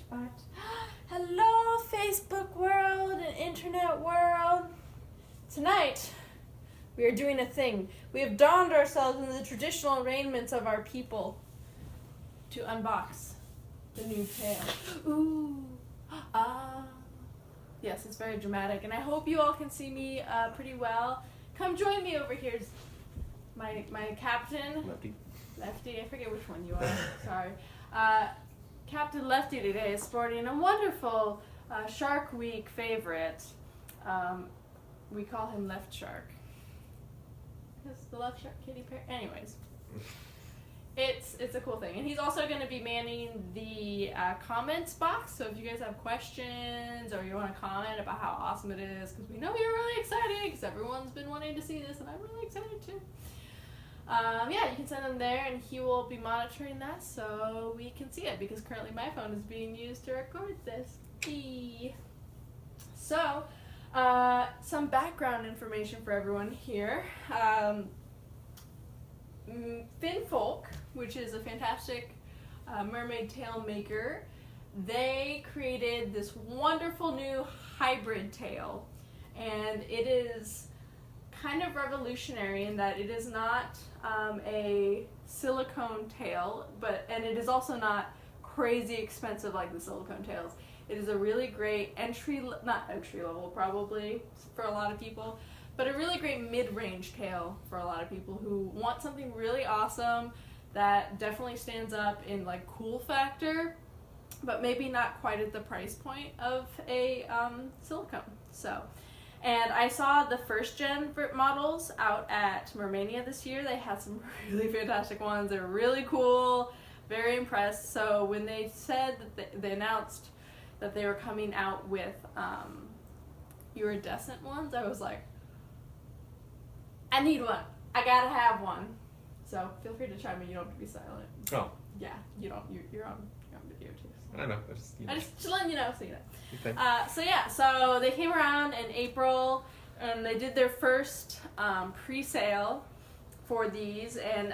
But hello, Facebook world and internet world. Tonight, we are doing a thing. We have donned ourselves in the traditional arraignments of our people to unbox the new tail. Ooh, yes, it's very dramatic, and I hope you all can see me pretty well. Come join me over here. My Captain Lefty. I forget which one you are. Sorry. Captain Lefty today is sporting a wonderful Shark Week favorite. We call him Left Shark. Because the Left Shark kitty pair. Anyways, it's a cool thing, and he's also going to be manning the comments box. So if you guys have questions or you want to comment about how awesome it is, because we know you're really excited, because everyone's been wanting to see this, and I'm really excited too. Yeah, you can send them there, and he will be monitoring that so we can see it, because currently my phone is being used to record this. So, some background information for everyone here. Finfolk, which is a fantastic mermaid tail maker, they created this wonderful new hybrid tail, and it is kind of revolutionary in that it is not a silicone tail, and it is also not crazy expensive like the silicone tails. It is a really great not entry level probably for a lot of people, but a really great mid-range tail for a lot of people who want something really awesome that definitely stands up in like cool factor, but maybe not quite at the price point of a silicone. And I saw the first gen models out at Mermania this year. They had some really fantastic ones. They're really cool, very impressed. So when they said that they announced that they were coming out with iridescent ones, I was like, I need one. I gotta have one. So feel free to chime in. You don't have to be silent. Oh. Yeah, you don't. You're on video too. So. I know. I just letting you know, so you know. Okay. So they came around in April, and they did their first pre-sale for these, and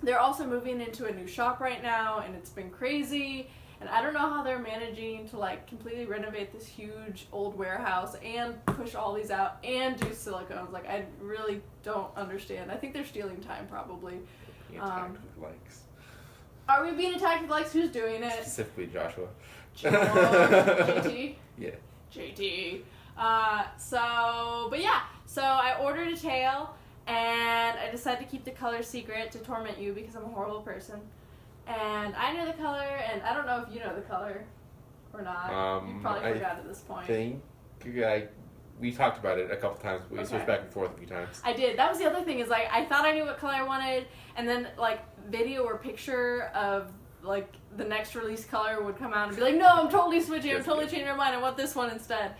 they're also moving into a new shop right now, and it's been crazy. And I don't know how they're managing to like completely renovate this huge old warehouse and push all these out and do silicones. Like, I really don't understand. I think they're stealing time probably. Attacked with likes. Are we being attacked with likes? Who's doing it? Specifically Joshua. JT? Yeah. JT. So I ordered a tail, and I decided to keep the color secret to torment you because I'm a horrible person. And I know the color, and I don't know if you know the color or not. You probably forgot at this point. We talked about it a couple times. We switched back and forth a few times. I did. That was the other thing, is like I thought I knew what color I wanted, and then like video or picture of like the next release color would come out and be like, no, I'm totally switching. I'm totally changing my mind. I want this one instead.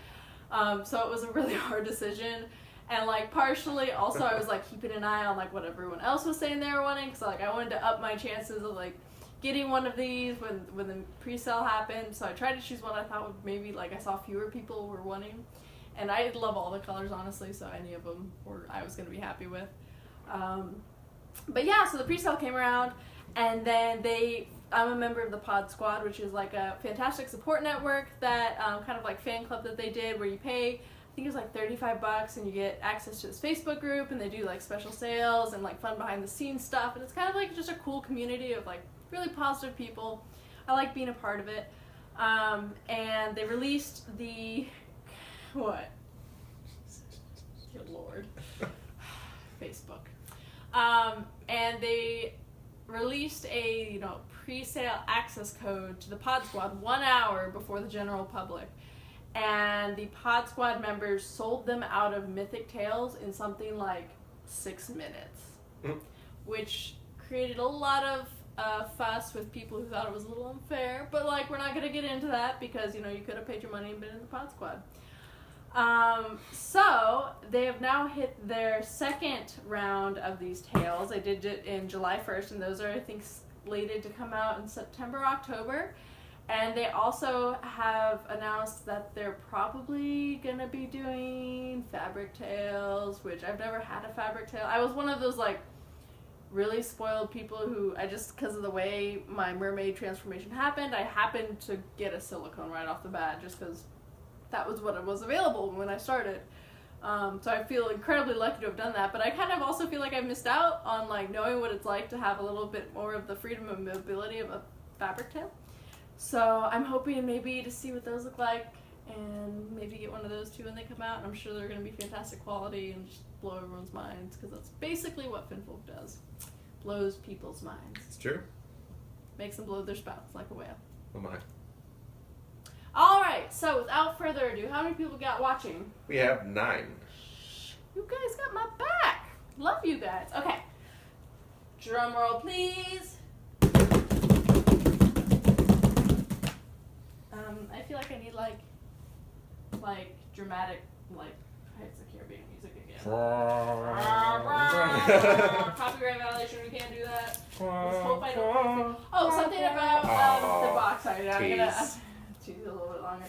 So it was a really hard decision. And like partially also I was like keeping an eye on like what everyone else was saying they were wanting, because like I wanted to up my chances of like getting one of these when the pre-sale happened. So I tried to choose one I thought would maybe like I saw fewer people were wanting, and I love all the colors honestly, so any of them I was going to be happy with. But yeah, so the pre-sale came around, and then I'm a member of the Pod Squad, which is like a fantastic support network that kind of like fan club that they did, where you pay, I think it was like $35, and you get access to this Facebook group, and they do like special sales and like fun behind the scenes stuff, and it's kind of like just a cool community of like really positive people. I like being a part of it. And they released the what? Good Lord. Facebook. And they released a pre-sale access code to the Pod Squad 1 hour before the general public. And the Pod Squad members sold them out of Mythic Tails in something like 6 minutes, which created a lot of fuss with people who thought it was a little unfair. But like, we're not going to get into that because you could have paid your money and been in the Pod Squad. So they have now hit their second round of these tails. They did it in July 1st, and those are, I think, slated to come out in September, October. And they also have announced that they're probably going to be doing fabric tails, which I've never had a fabric tail. I was one of those, like, really spoiled people who because of the way my mermaid transformation happened, I happened to get a silicone right off the bat just because that was what was available when I started. So I feel incredibly lucky to have done that, but I kind of also feel like I missed out on like knowing what it's like to have a little bit more of the freedom and mobility of a fabric tail. So I'm hoping maybe to see what those look like and maybe get one of those too when they come out. And I'm sure they're going to be fantastic quality and just blow everyone's minds because that's basically what Finfolk does. Blows people's minds. It's true. Makes them blow their spouts like a whale. Oh my. Alright, so without further ado, how many people got watching? We have 9. You guys got my back. Love you guys. Okay. Drum roll, please. I feel like I need like dramatic Pirates of the Caribbean music again. Copyright violation. We can't do that. Let's hope I don't. Oh, something about the box. Sorry, I'm gonna choose a little bit longer.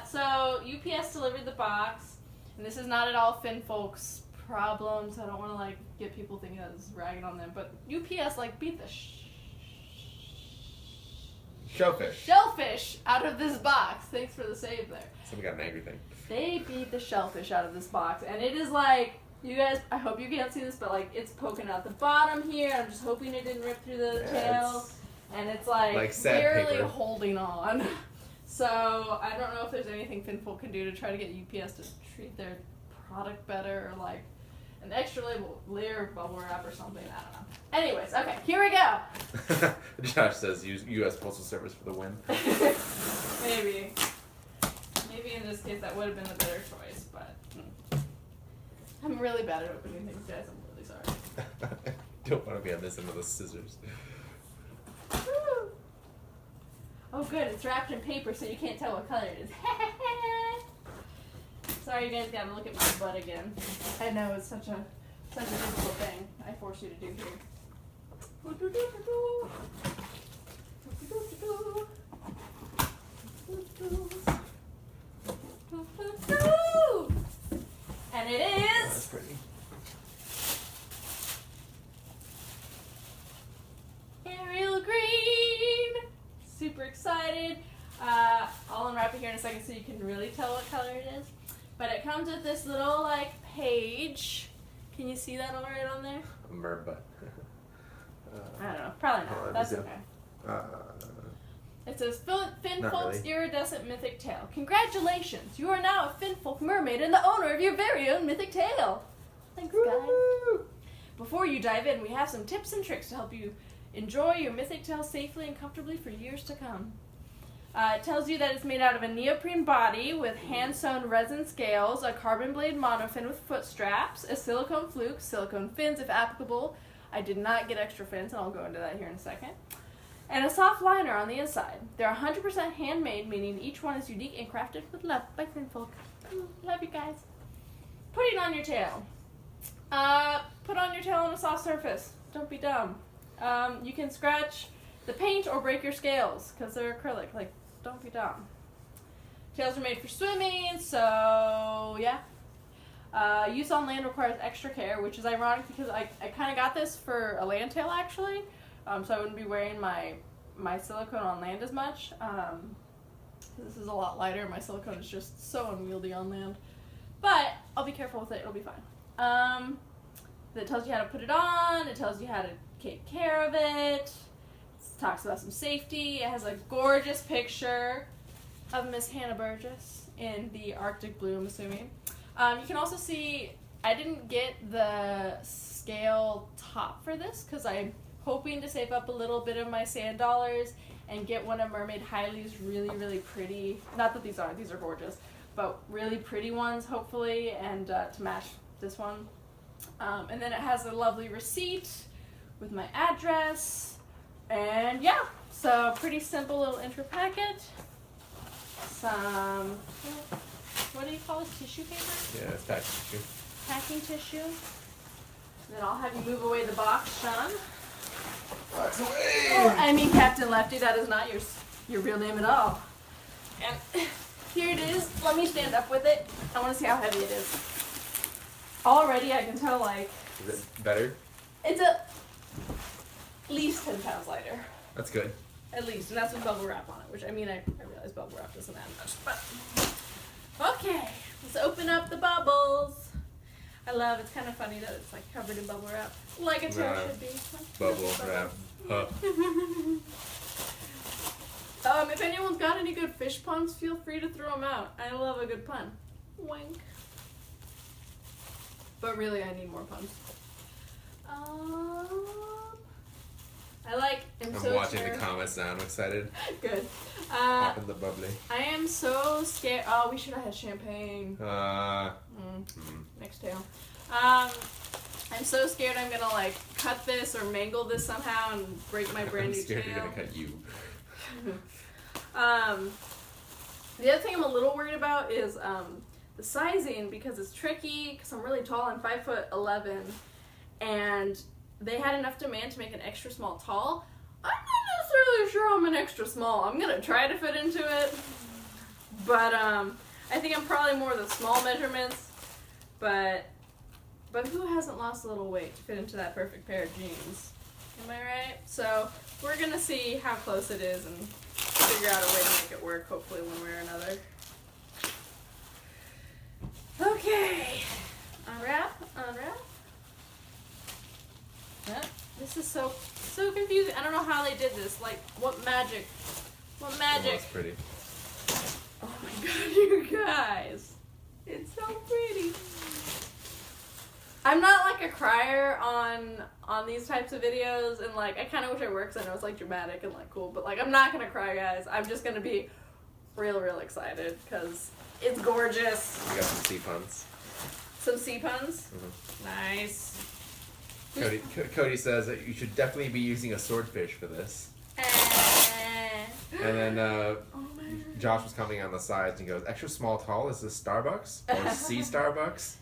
So UPS delivered the box, and this is not at all Finfolk's problem. So I don't want to like get people thinking I was ragging on them, but UPS like beat the shellfish out of this box. Thanks for the save there. Somebody got an angry thing. They beat the shellfish out of this box, and it is like, you guys, I hope you can't see this, but like it's poking out the bottom here. I'm just hoping it didn't rip through the tail, and it's like barely holding on. So I don't know if there's anything Finfolk can do to try to get UPS to treat their product better, or like an extra layer of bubble wrap or something. I don't know. Anyways, okay, here we go. Josh says use U.S. Postal Service for the win. Maybe in this case that would have been the better choice, but I'm really bad at opening things, guys. I'm really sorry. Don't want to be on this end of the scissors. Woo. Oh, good. It's wrapped in paper, so you can't tell what color it is. Sorry, you guys got to look at my butt again. I know it's such a difficult thing I force you to do here. And it is. That's pretty. Ariel Green. Super excited. I'll unwrap it here in a second so you can really tell what color it is. But it comes with this little like page. Can you see that all right on there? Mermaid butt. I don't know. Probably not. That's okay. It says Finfolk's Iridescent Mythic Tail. Congratulations! You are now a Finfolk Mermaid and the owner of your very own mythic tail. Thanks, guys. Before you dive in, we have some tips and tricks to help you enjoy your mythic tail safely and comfortably for years to come. It tells you that it's made out of a neoprene body with hand-sewn resin scales, a carbon blade monofin with foot straps, a silicone fluke, silicone fins if applicable. I did not get extra fins, and I'll go into that here in a second. And a soft liner on the inside. They're 100% handmade, meaning each one is unique and crafted with love by Finfolk. Love you guys. Putting on your tail. Put on your tail on a soft surface. Don't be dumb. You can scratch the paint or break your scales because they're acrylic. Like, don't be dumb. Tails are made for swimming, so yeah. Use on land requires extra care, which is ironic because I kind of got this for a land tail actually. So I wouldn't be wearing my silicone on land as much. This is a lot lighter. My silicone is just so unwieldy on land. But I'll be careful with it. It'll be fine. It tells you how to put it on. It tells you how to take care of it. It talks about some safety. It has a gorgeous picture of Miss Hannah Burgess in the Arctic blue, I'm assuming. You can also see, I didn't get the scale top for this because I'm hoping to save up a little bit of my sand dollars and get one of Mermaid Hylie's really, really pretty, not that these are gorgeous, but really pretty ones, hopefully, and to match this one. And then it has a lovely receipt with my address, and yeah, so pretty simple little intro packet. Some, what do you call it, tissue paper? Yeah, it's packing tissue. Packing tissue. Then I'll have you move away the box, Sean. Box away! Oh, I mean Captain Lefty, that is not your real name at all. And here it is. Let me stand up with it. I want to see how heavy it is. Already I can tell, like... Is it better? It's a least 10 pounds lighter. That's good. At least, and that's with bubble wrap on it, which I mean, I realize bubble wrap doesn't add much, but okay, let's open up the bubbles. I love, it's kind of funny that it's like covered in bubble wrap, like a tail should be. Bubble wrap. If anyone's got any good fish puns, feel free to throw them out. I love a good pun. Wink. But really, I need more puns. I'm so watching scared. the comments now. I'm excited. Good. Popping the bubbly. I am so scared. Oh, we should have had champagne. Next tail. I'm so scared I'm gonna like cut this or mangle this somehow and break my brand new tail. I'm scared you're gonna cut you. The other thing I'm a little worried about is the sizing, because it's tricky because I'm really tall. I'm 5'11", and they had enough demand to make an extra small tall. I'm not necessarily sure I'm an extra small. I'm gonna try to fit into it, but I think I'm probably more the small measurements. But who hasn't lost a little weight to fit into that perfect pair of jeans? Am I right? So we're gonna see how close it is and figure out a way to make it work, hopefully one way or another. Okay, unwrap. Yep. This is so confusing. I don't know how they did this. Like, what magic? Oh, that's pretty. Oh my god, you guys. It's so pretty. I'm not like a crier on these types of videos, and like I kind of wish I were, because I know it's like dramatic and like cool, but like I'm not gonna cry, guys. I'm just gonna be real excited because it's gorgeous. We got some sea puns. Some sea puns? Mm-hmm. Nice. Cody says that you should definitely be using a swordfish for this. And then Josh was commenting on the sides and he goes, extra small tall, is this Starbucks? Or sea Starbucks?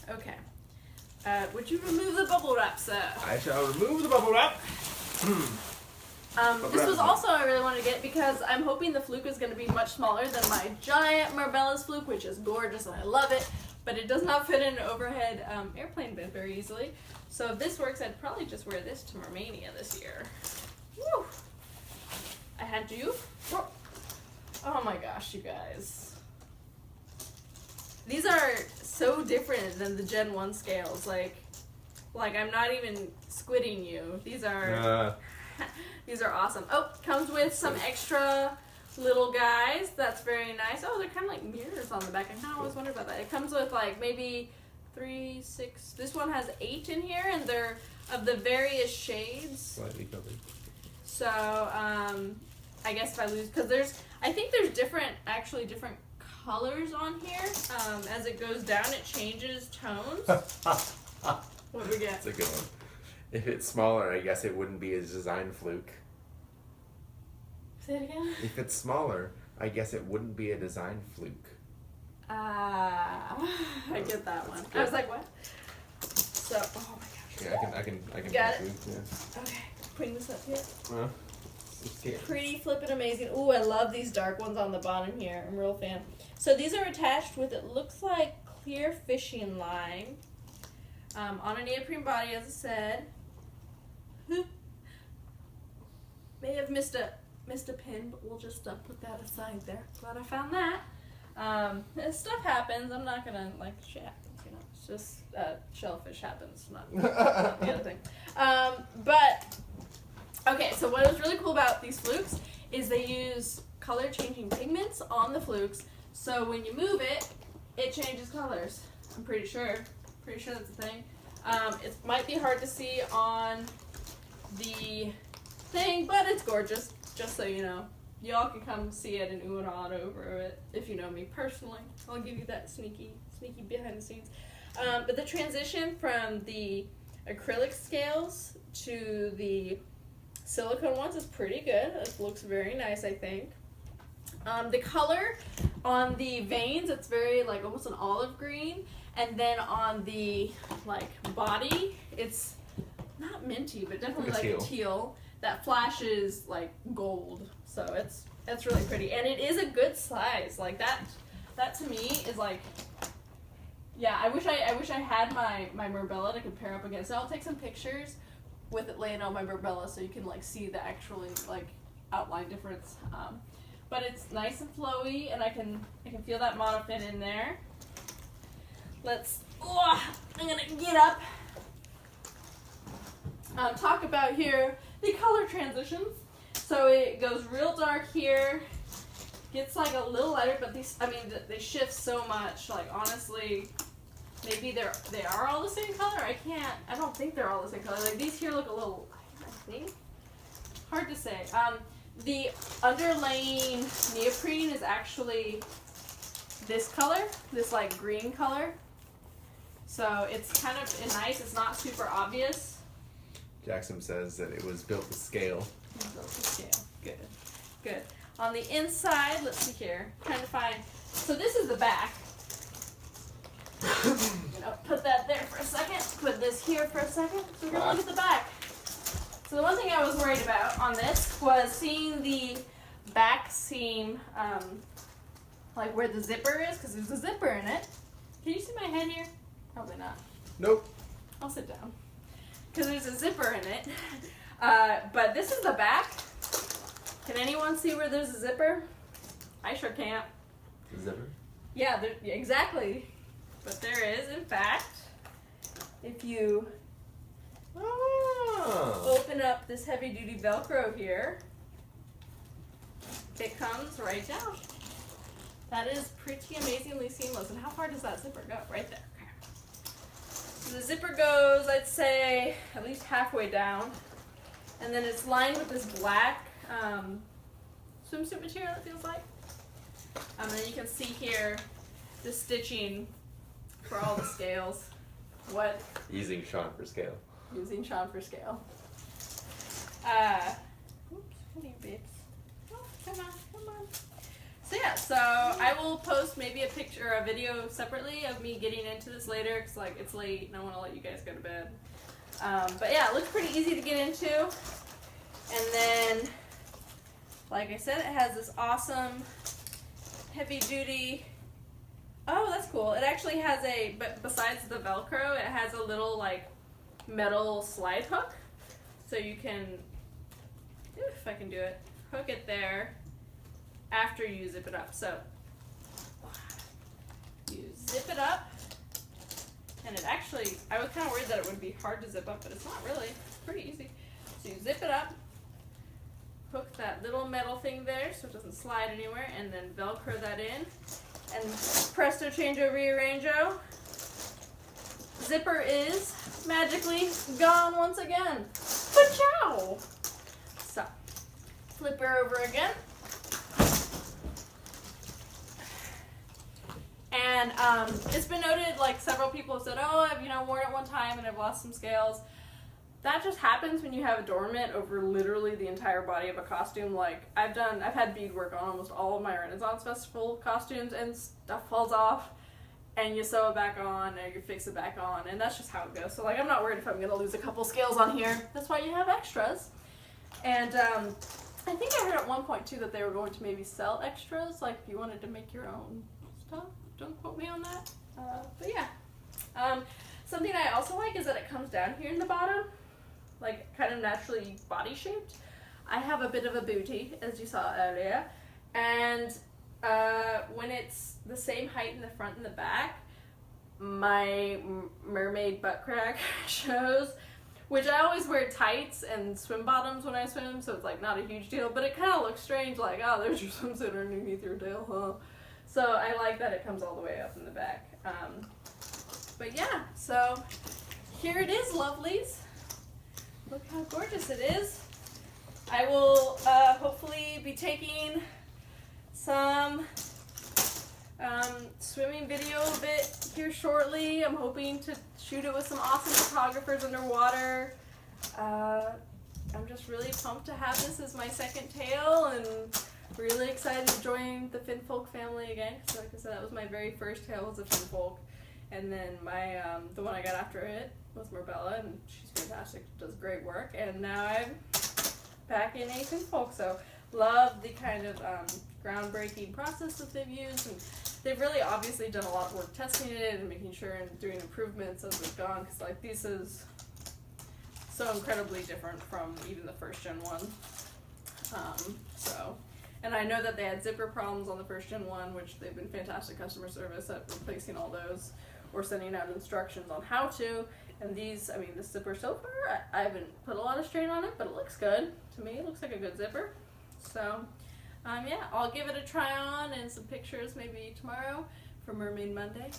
Okay. Would you remove the bubble wrap, sir? I shall remove the bubble wrap. This was also I really wanted to get because I'm hoping the fluke is going to be much smaller than my giant Marbella's fluke, which is gorgeous and I love it, but it does not fit in an overhead airplane bin very easily. So if this works, I'd probably just wear this to Mermania this year. Woo! I had to. Oh my gosh, you guys. These are so different than the Gen 1 scales. Like I'm not even squidding you. These are these are awesome. Oh, comes with some extra little guys. That's very nice. Oh, they're kind of like mirrors on the back. I kind of always wondered about that. It comes with like maybe 3, 6. This one has 8 in here, and they're of the various shades. Slightly covered. So I guess if I lose, because I think there's different colors on here. As it goes down, it changes tones. What do we get? That's a good one. If it's smaller, I guess it wouldn't be a design fluke. Say it again? If it's smaller, I guess it wouldn't be a design fluke. I get that one. I was like, what? So, oh my gosh. Yeah, I can got it? Yeah. Okay, putting this up here. It's here. Pretty flippin' amazing. Ooh, I love these dark ones on the bottom here. I'm a real fan. So these are attached with, it looks like clear fishing line. On a neoprene body, as I said. May have missed a pin, but we'll just put that aside there. Glad I found that. Stuff happens. I'm not gonna like shit happens, you know. It's just shellfish happens, not the other thing. But okay, so what is really cool about these flukes is they use color changing pigments on the flukes, so when you move it, it changes colors. I'm pretty sure that's a thing. It might be hard to see on the thing, but it's gorgeous, just so you know. Y'all can come see it and ooh and ah over it if you know me personally. I'll give you that sneaky behind the scenes. But the transition from the acrylic scales to the silicone ones is pretty good. It looks very nice, I think. The color on the veins, it's very like almost an olive green, and then on the like body, it's not minty, but definitely like a teal that flashes like gold. So it's really pretty, and it is a good size. Like that to me is like, Yeah, I wish I had my Merbella to compare up against. So I'll take some pictures with it laying on my Merbella so you can like see the actually like outline difference. But it's nice and flowy, and I can feel that monofin in there. I'm gonna get up. Talk about here the color transitions. So it goes real dark here, gets like a little lighter, but they shift so much. Like honestly, maybe they are all the same color. I don't think they're all the same color. Like these here look a little, I think, hard to say. The underlaying neoprene is actually this color, this like green color. So it's kind of nice. It's not super obvious. Jackson says that it was built to scale. Built to scale. Good. Good. On the inside, let's see here. Trying to find. So this is the back. I'm gonna put that there for a second. Put this here for a second. So we're gonna look at the back. So the one thing I was worried about on this was seeing the back seam, like where the zipper is, because there's a zipper in it. Can you see my head here? Probably not. Nope. I'll sit down. Because there's a zipper in it. But this is the back. Can anyone see where there's a zipper? I sure can't. Zipper? Yeah, exactly. But there is, in fact, if you open up this heavy-duty Velcro here, it comes right down. That is pretty amazingly seamless. And how far does that zipper go? Right there. So the zipper goes, I'd say, at least halfway down. And then it's lined with this black swimsuit material, it feels like. And then you can see here the stitching for all the scales. What? Using Sean for scale. Using Sean for scale. Oops, come here, babes. Oh, come on. So yeah, so I will post maybe a picture or a video separately of me getting into this later, because like it's late and I want to let you guys go to bed. But yeah, it looks pretty easy to get into. And then, like I said, it has this awesome heavy duty. Oh, that's cool. It actually has but besides the Velcro, it has a little like metal slide hook. So you can, if I can do it, hook it there after you zip it up. So you zip it up, and it actually, I was kind of worried that it would be hard to zip up, but it's not really. It's pretty easy. So you zip it up, hook that little metal thing there so it doesn't slide anywhere, and then Velcro that in, and presto chango rearrango. Zipper is magically gone once again. Ka-chow! So, flip her over again. And it's been noted, like several people have said, oh, I've worn it one time and I've lost some scales. That just happens when you have adornment over literally the entire body of a costume. Like I've had beadwork on almost all of my Renaissance Festival costumes, and stuff falls off, and you sew it back on, and you fix it back on, and that's just how it goes. So like I'm not worried if I'm gonna lose a couple scales on here. That's why you have extras. And I think I heard at one point too that they were going to maybe sell extras, like if you wanted to make your own stuff. Don't quote me on that. But yeah. Something I also like is that it comes down here in the bottom, like kind of naturally body shaped. I have a bit of a booty, as you saw earlier, and when it's the same height in the front and the back, my Mermaid Buttcrack shows, which I always wear tights and swim bottoms when I swim, so it's like not a huge deal, but it kind of looks strange, like, oh, there's your swimsuit underneath your tail, huh? So I like that it comes all the way up in the back. But yeah, so here it is, lovelies. Look how gorgeous it is. I will hopefully be taking some swimming video a bit here shortly. I'm hoping to shoot it with some awesome photographers underwater. I'm just really pumped to have this as my second tail, and really excited to join the Finfolk family again, because like I said, that was my very first tail was a Finfolk, and then my the one I got after it was Merbella, and she's fantastic, does great work, and now I'm back in a Finfolk, so love the kind of groundbreaking process that they've used, and they've really obviously done a lot of work testing it and making sure and doing improvements as it's gone, because like this is so incredibly different from even the first gen one. And I know that they had zipper problems on the first gen one, which they've been fantastic customer service at replacing all those or sending out instructions on how to. And these, I mean, the zipper so far, I haven't put a lot of strain on it, but it looks good. To me, it looks like a good zipper. So, yeah, I'll give it a try on and some pictures maybe tomorrow for Mermaid Monday.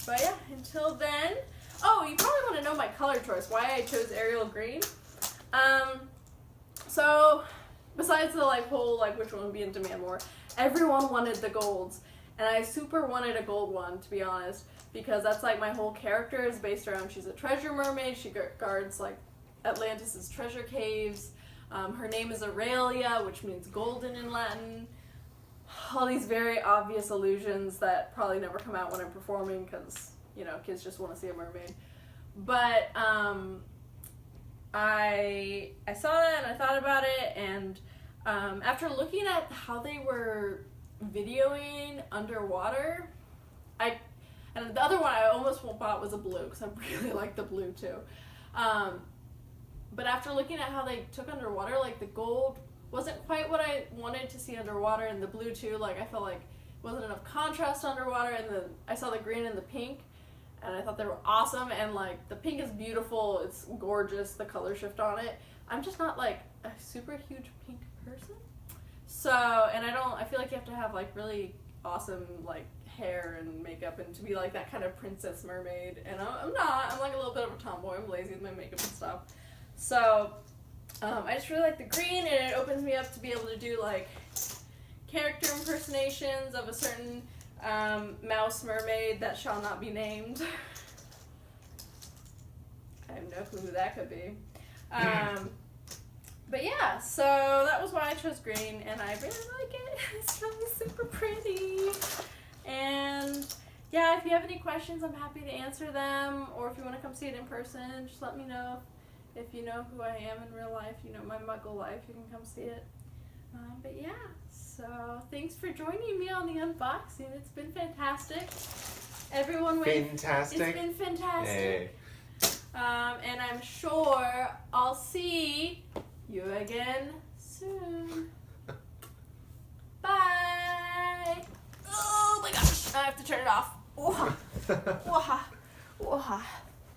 But yeah, until then, oh, you probably want to know my color choice, why I chose Ariel Green. So, besides the like whole like which one would be in demand more, everyone wanted the golds, and I super wanted a gold one, to be honest, because that's like my whole character is based around, she's a treasure mermaid, she guards like Atlantis's treasure caves, her name is Aurelia, which means golden in Latin. All these very obvious allusions that probably never come out when I'm performing because, you know, kids just want to see a mermaid. But I saw that and I thought about it, and after looking at how they were videoing underwater, and the other one I almost bought was a blue because I really like the blue too. But after looking at how they took underwater, like the gold wasn't quite what I wanted to see underwater, and the blue too, like I felt like wasn't enough contrast underwater, and then I saw the green and the pink, and I thought they were awesome, and like the pink is beautiful, it's gorgeous, the color shift on it. I'm just not like a super huge pink person. So, and I feel like you have to have like really awesome like hair and makeup and to be like that kind of princess mermaid, and I'm not. I'm like a little bit of a tomboy, I'm lazy with my makeup and stuff. So, I just really like the green, and it opens me up to be able to do like character impersonations of a certain mouse mermaid that shall not be named. I have no clue who that could be. But yeah, so that was why I chose green, and I really like it. It's really super pretty. And yeah, if you have any questions, I'm happy to answer them, or if you want to come see it in person, just let me know. If you know who I am in real life, you know my muggle life, you can come see it. But yeah, so thanks for joining me on the unboxing. It's been fantastic. Everyone fantastic. It's been fantastic. Hey. And I'm sure I'll see you again soon. Bye. Oh my gosh, I have to turn it off. Whoa. Whoa. Whoa.